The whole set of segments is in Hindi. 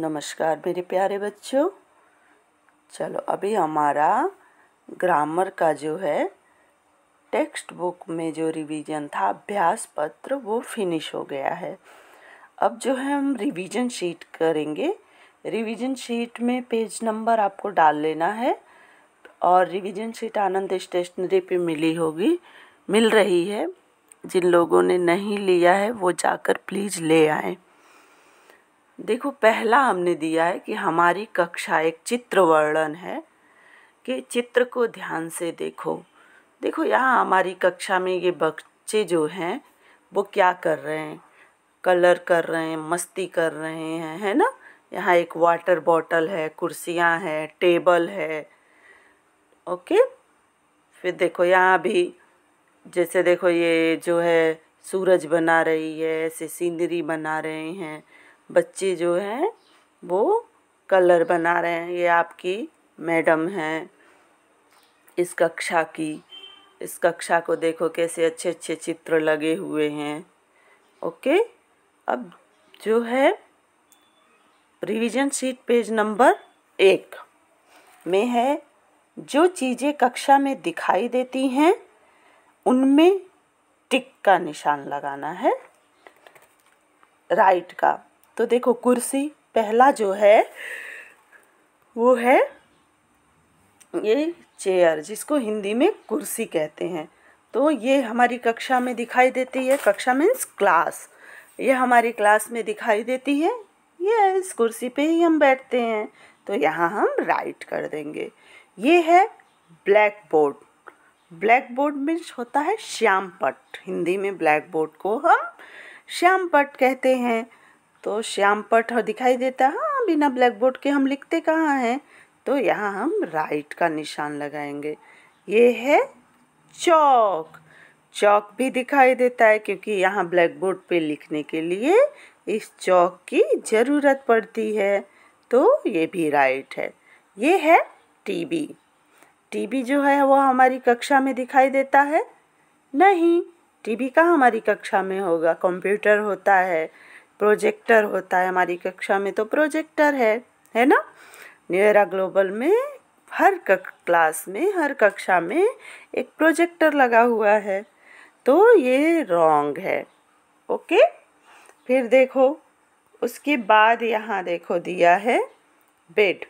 नमस्कार मेरे प्यारे बच्चों। चलो अभी हमारा ग्रामर का जो है टेक्स्ट बुक में जो रिवीजन था अभ्यास पत्र वो फिनिश हो गया है। अब जो है हम रिवीजन शीट करेंगे। रिवीजन शीट में पेज नंबर आपको डाल लेना है और रिवीजन शीट आनंद स्टेशनरी पे मिल रही है। जिन लोगों ने नहीं लिया है वो जाकर प्लीज़ ले आएं। देखो पहला हमने दिया है कि हमारी कक्षा एक चित्र वर्णन है कि चित्र को ध्यान से देखो यहाँ हमारी कक्षा में ये बच्चे जो हैं वो क्या कर रहे हैं, कलर कर रहे हैं, मस्ती कर रहे हैं, है ना। यहाँ एक वाटर बॉटल है, कुर्सियाँ हैं, टेबल है। ओके, फिर देखो यहाँ भी जैसे देखो ये जो है सूरज बना रही है, ऐसे सीनरी बना रहे हैं बच्चे जो हैं वो कलर बना रहे हैं। ये आपकी मैडम हैं इस कक्षा की। इस कक्षा को देखो कैसे अच्छे अच्छे चित्र लगे हुए हैं। ओके, अब जो है रिवीजन शीट पेज नंबर 1 में है जो चीज़ें कक्षा में दिखाई देती हैं उनमें टिक का निशान लगाना है, राइट का। तो देखो कुर्सी पहला जो है वो है ये चेयर, जिसको हिंदी में कुर्सी कहते हैं। तो ये हमारी कक्षा में दिखाई देती है। कक्षा मीन्स क्लास। ये हमारी क्लास में दिखाई देती है। ये इस कुर्सी पे ही हम बैठते हैं, तो यहाँ हम राइट कर देंगे। ये है black board. Black board means होता है श्याम पट्ट। हिंदी में ब्लैक बोर्ड को हम श्याम पट्ट कहते हैं। तो श्याम पट्ट दिखाई देता है। हाँ, बिना ब्लैक बोर्ड के हम लिखते कहाँ हैं, तो यहाँ हम राइट का निशान लगाएंगे। ये है चौक। चौक भी दिखाई देता है क्योंकि यहाँ ब्लैक बोर्ड पे लिखने के लिए इस चौक की ज़रूरत पड़ती है, तो ये भी राइट है। ये है टीवी। टीवी जो है वो हमारी कक्षा में दिखाई देता है नहीं। टीवी कहाँ हमारी कक्षा में होगा। कंप्यूटर होता है, प्रोजेक्टर होता है। हमारी कक्षा में तो प्रोजेक्टर है ना। न्यू एरा ग्लोबल में हर क्लास में, हर कक्षा में एक प्रोजेक्टर लगा हुआ है, तो ये रॉन्ग है। ओके, फिर देखो उसके बाद यहाँ देखो दिया है बेड।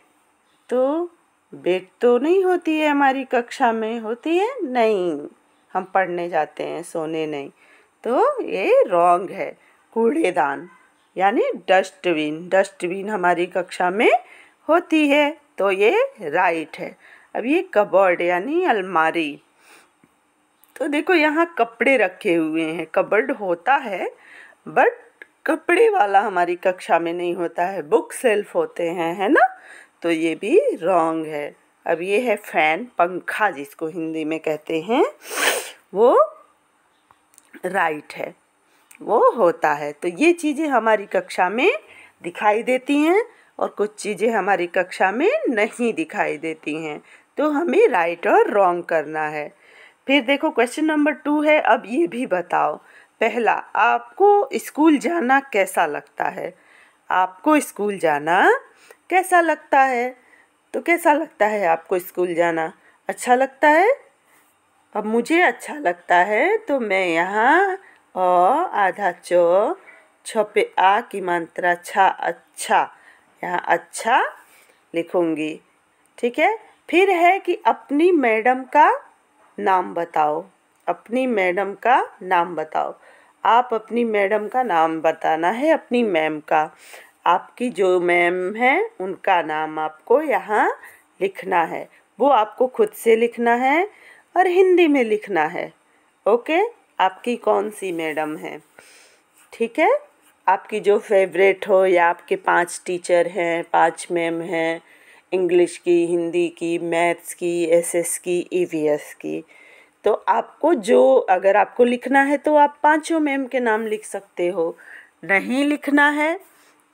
तो बेड तो नहीं होती है हमारी कक्षा में, होती है नहीं। हम पढ़ने जाते हैं, सोने नहीं, तो ये रॉन्ग है। कूड़ेदान यानी डस्टबिन। डस्टबिन हमारी कक्षा में होती है, तो ये राइट है। अब ये कबर्ड यानी अलमारी। तो देखो यहाँ कपड़े रखे हुए हैं। कबर्ड होता है बट कपड़े वाला हमारी कक्षा में नहीं होता है, बुक शेल्फ होते हैं, है ना। तो ये भी रॉन्ग है। अब ये है फैन, पंखा जिसको हिंदी में कहते हैं, वो राइट है, वो होता है। तो ये चीज़ें हमारी कक्षा में दिखाई देती हैं और कुछ चीज़ें हमारी कक्षा में नहीं दिखाई देती हैं, तो हमें राइट और रॉन्ग करना है। फिर देखो क्वेश्चन नंबर 2 है। अब ये भी बताओ, पहला, आपको स्कूल जाना कैसा लगता है। आपको स्कूल जाना कैसा लगता है। तो कैसा लगता है आपको स्कूल जाना? अच्छा लगता है। अब मुझे अच्छा लगता है तो मैं यहाँ आधा चो छपे आ की मात्रा छा, अच्छा, यहाँ अच्छा लिखूंगी। ठीक है। फिर है कि अपनी मैडम का नाम बताओ। अपनी मैडम का नाम बताओ। आप अपनी मैडम का नाम बताना है, अपनी मैम का। आपकी जो मैम है उनका नाम आपको यहाँ लिखना है। वो आपको खुद से लिखना है और हिंदी में लिखना है। ओके, आपकी कौन सी मैडम है, ठीक है। आपकी जो फेवरेट हो, या आपके 5 टीचर हैं, 5 मैम हैं, इंग्लिश की, हिंदी की, मैथ्स की, एसएस की, ईवीएस की। तो आपको जो अगर आपको लिखना है तो आप 5 मैम के नाम लिख सकते हो। नहीं लिखना है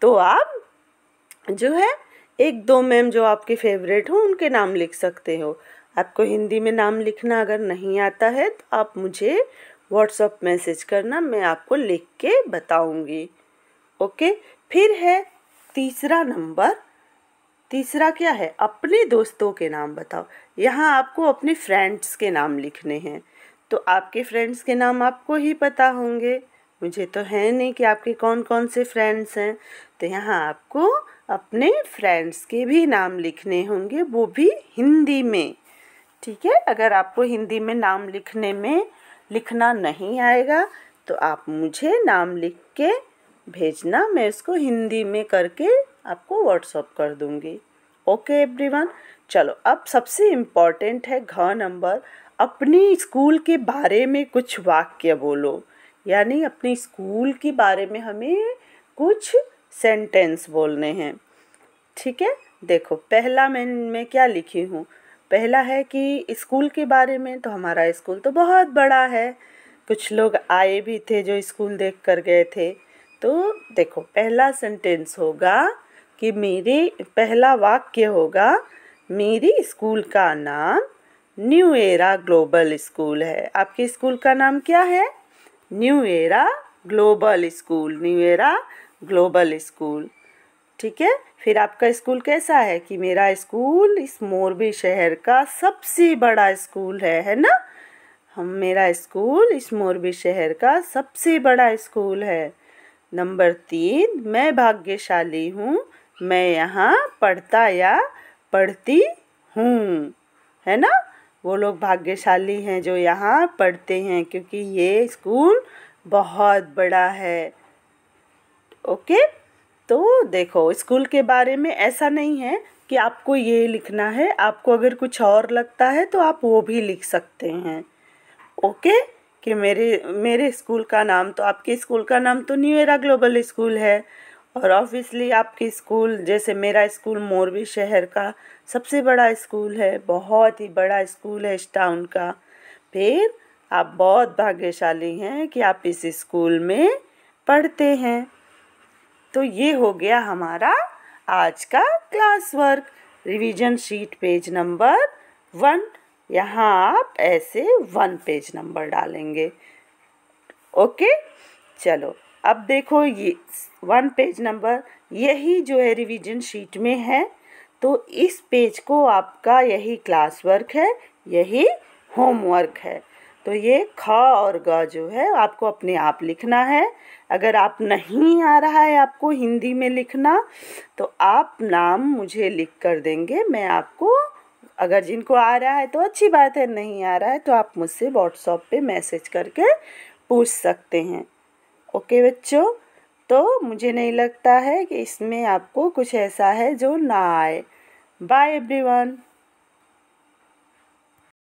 तो आप जो है 1-2 मैम जो आपके फेवरेट हो उनके नाम लिख सकते हो। आपको हिंदी में नाम लिखना अगर नहीं आता है तो आप मुझे व्हाट्सएप मैसेज करना, मैं आपको लिख के बताऊंगी। ओके, फिर है तीसरा क्या है, अपने दोस्तों के नाम बताओ। यहाँ आपको अपने फ्रेंड्स के नाम लिखने हैं। तो आपके फ्रेंड्स के नाम आपको ही पता होंगे, मुझे तो है नहीं कि आपके कौन कौन से फ्रेंड्स हैं। तो यहाँ आपको अपने फ्रेंड्स के भी नाम लिखने होंगे, वो भी हिंदी में। ठीक है, अगर आपको हिंदी में नाम लिखना नहीं आएगा तो आप मुझे नाम लिख के भेजना, मैं उसको हिंदी में करके आपको व्हाट्सअप कर दूँगी। ओके एवरीवन, चलो अब सबसे इम्पॉर्टेंट है घ नंबर, अपनी स्कूल के बारे में कुछ वाक्य बोलो। यानी अपने स्कूल के बारे में हमें कुछ सेंटेंस बोलने हैं। ठीक है, देखो पहला मैं क्या लिखी हूँ। पहला है कि स्कूल के बारे में, तो हमारा स्कूल तो बहुत बड़ा है, कुछ लोग आए भी थे जो स्कूल देख कर गए थे। तो देखो पहला सेंटेंस होगा कि पहला वाक्य होगा, मेरी स्कूल का नाम न्यू एरा ग्लोबल स्कूल है। आपके स्कूल का नाम क्या है? New era global school, new era global school. ठीक है, फिर आपका स्कूल कैसा है कि मेरा स्कूल इस मोरबी शहर का सबसे बड़ा स्कूल है ना। मेरा स्कूल इस मोरबी शहर का सबसे बड़ा स्कूल है। नंबर 3, मैं भाग्यशाली हूँ, मैं यहाँ पढ़ता या पढ़ती हूँ, है ना। वो लोग भाग्यशाली हैं जो यहाँ पढ़ते हैं, क्योंकि ये स्कूल बहुत बड़ा है। ओके, तो देखो स्कूल के बारे में ऐसा नहीं है कि आपको ये लिखना है, आपको अगर कुछ और लगता है तो आप वो भी लिख सकते हैं। ओके, कि मेरे स्कूल का नाम, तो आपके स्कूल का नाम तो न्यू एरा ग्लोबल स्कूल है, और ऑब्वियसली आपके स्कूल, जैसे मेरा स्कूल मोरबी शहर का सबसे बड़ा स्कूल है, बहुत ही बड़ा स्कूल है इस टाउन का। फिर आप बहुत भाग्यशाली हैं कि आप इस स्कूल में पढ़ते हैं। तो ये हो गया हमारा आज का class work. Revision sheet page number 1, यहाँ आप ऐसे 1 पेज नंबर डालेंगे। ओके, चलो अब देखो ये 1 पेज नंबर, यही जो है रिवीजन शीट में है, तो इस पेज को आपका यही क्लास वर्क है, यही होमवर्क है। तो ये ख और ग जो है आपको अपने आप लिखना है। अगर आप नहीं आ रहा है आपको हिंदी में लिखना, तो आप नाम मुझे लिख कर देंगे, मैं आपको, अगर जिनको आ रहा है तो अच्छी बात है, नहीं आ रहा है तो आप मुझसे व्हाट्सएप पे मैसेज करके पूछ सकते हैं। ओके बच्चों, तो मुझे नहीं लगता है कि इसमें आपको कुछ ऐसा है जो ना आए। Bye everyone.